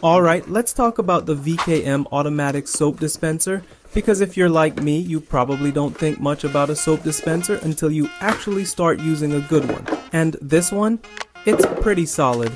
Alright, let's talk about the VKM Automatic Soap Dispenser, because if you're like me, you probably don't think much about a soap dispenser until you actually start using a good one. And this one, it's pretty solid.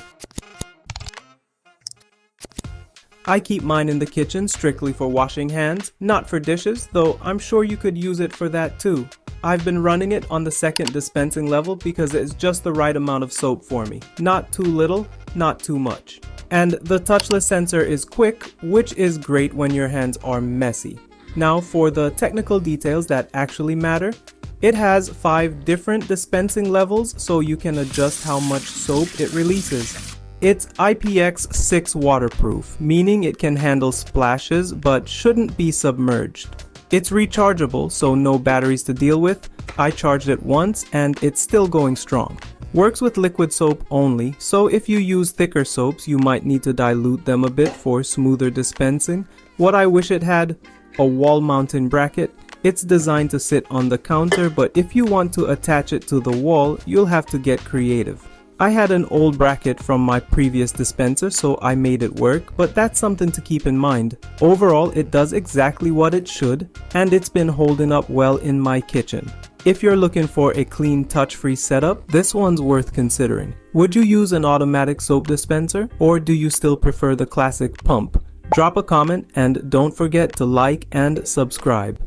I keep mine in the kitchen strictly for washing hands, not for dishes, though I'm sure you could use it for that too. I've been running it on the second dispensing level because it's just the right amount of soap for me. Not too little, not too much. And the touchless sensor is quick, which is great when your hands are messy. Now for the technical details that actually matter. It has 5 different dispensing levels so you can adjust how much soap it releases. It's IPX6 Waterproof, meaning it can handle splashes but shouldn't be submerged. It's rechargeable, so no batteries to deal with. I charged it once and it's still going strong. Works with liquid soap only, so if you use thicker soaps you might need to dilute them a bit for smoother dispensing. What I wish it had? A wall mounting bracket. It's designed to sit on the counter, but if you want to attach it to the wall, you'll have to get creative. I had an old bracket from my previous dispenser, so I made it work, but that's something to keep in mind. Overall, it does exactly what it should, and it's been holding up well in my kitchen. If you're looking for a clean, touch-free setup, this one's worth considering. Would you use an automatic soap dispenser, or do you still prefer the classic pump? Drop a comment and don't forget to like and subscribe.